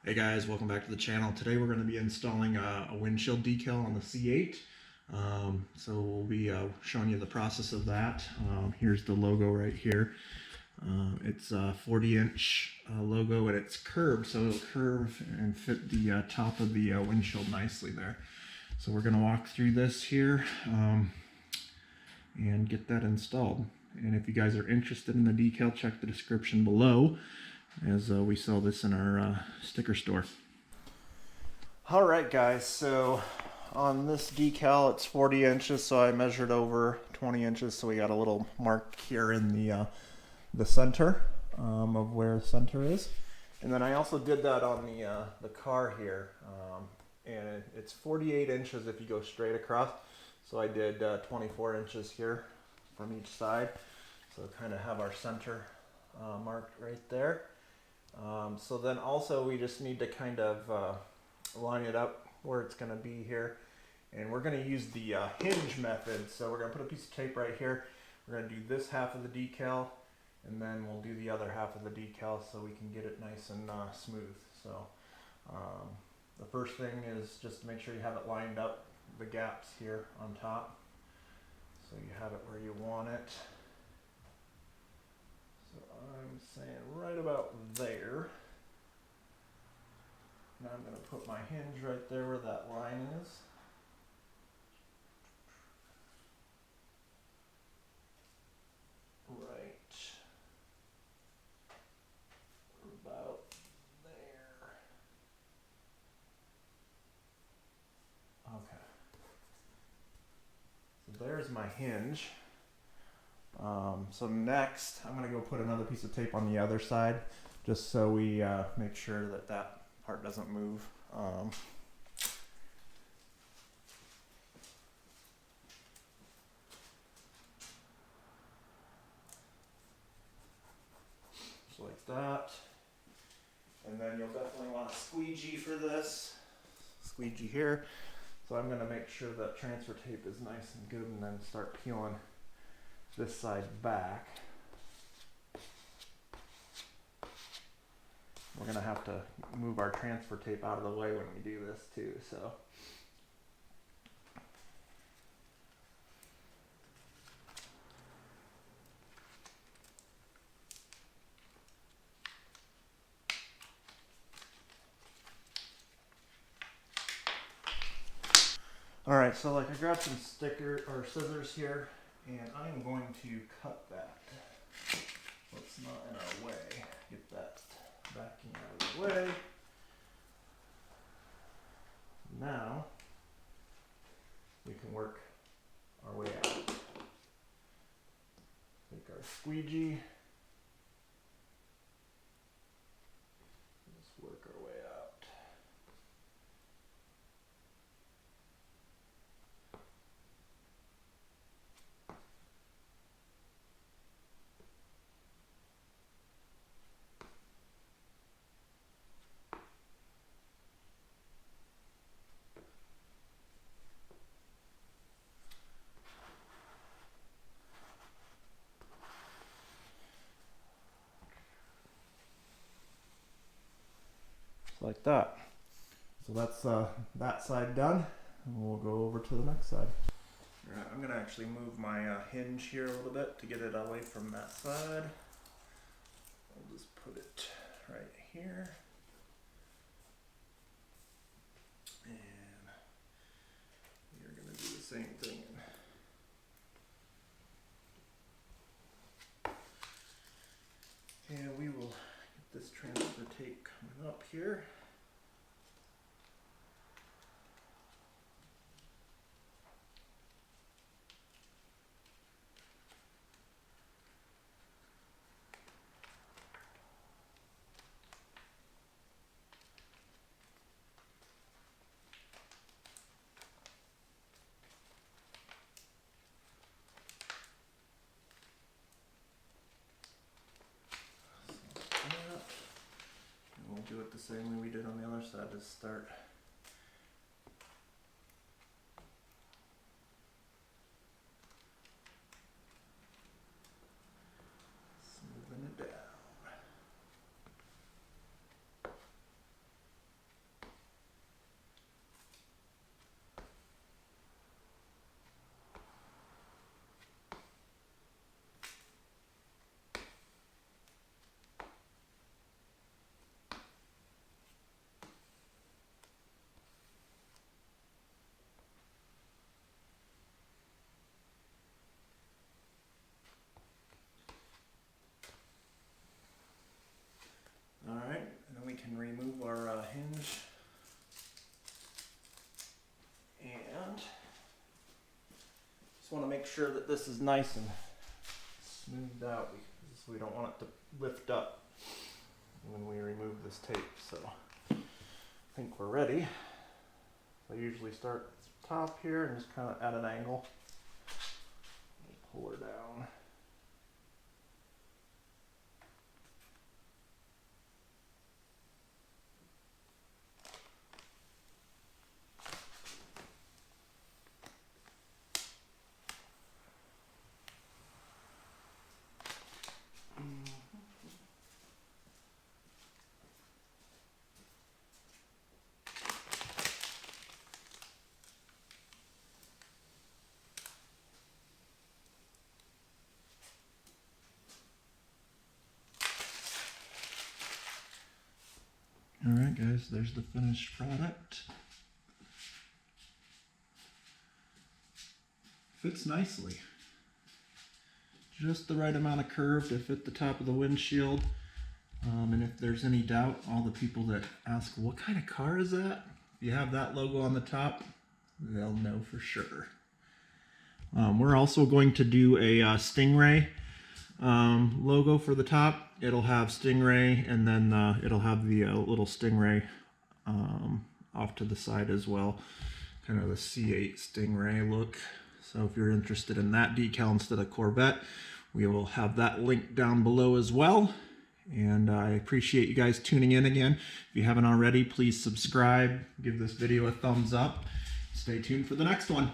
Hey guys, welcome back to the channel. Today we're going to be installing a windshield decal on the C8. So we'll be showing you the process of that. Here's the logo right here. It's a 40-inch logo and it's curved, so it'll curve and fit the top of the windshield nicely there. So we're going to walk through this here and get that installed. And if you guys are interested in the decal, check the description below, as we sell this in our sticker store. Alright guys, so on this decal it's 40 inches, so I measured over 20 inches, so we got a little mark here in the center of where the center is. And then I also did that on the car here, and it's 48 inches if you go straight across. So I did 24 inches here from each side, so kind of have our center marked right there. So then also we just need to kind of line it up where it's going to be here, and we're going to use the hinge method. So we're going to put a piece of tape right here. We're going to do this half of the decal, and then we'll do the other half of the decal so we can get it nice and smooth. So the first thing is just to make sure you have it lined up, the gaps here on top, so you have it where you want it. So I'm saying right about there. Now I'm going to put my hinge right there where that line is. Right about there. Okay. So there's my hinge. So next I'm going to go put another piece of tape on the other side, just so we make sure that that part doesn't move. Just like that. And then you'll definitely want a squeegee for this. Squeegee here. So I'm going to make sure that transfer tape is nice and good, and then start peeling this side back. We're going to have to move our transfer tape out of the way when we do this too, so. Alright, so like I grabbed some scissors here, and I'm going to cut that so it's not in our way. Get that backing out of the way. Now we can work our way out. Take our squeegee. Just work our way out. Like that. So that's that side done, and we'll go over to the next side. All right, I'm going to actually move my hinge here a little bit to get it away from that side. I'll just put it right here. And you're going to do the same thing. And we will get this transfer tape coming up here. Do it the same way we did on the other side. Just start smoothing it down. sure that this is nice and smoothed out because we don't want it to lift up when we remove this tape. So I think we're ready. I usually start at the top here and just kind of at an angle. Pull her down. Alright guys, there's the finished product. Fits nicely. Just the right amount of curve to fit the top of the windshield. And if there's any doubt, all the people that ask, what kind of car is that? If you have that logo on the top, they'll know for sure. We're also going to do a Stingray logo for the top. It'll have Stingray, and then it'll have the little Stingray off to the side as well. Kind of the C8 Stingray look. So if you're interested in that decal instead of Corvette, we will have that link down below as well. And I appreciate you guys tuning in again. If you haven't already, please subscribe, give this video a thumbs up. Stay tuned for the next one.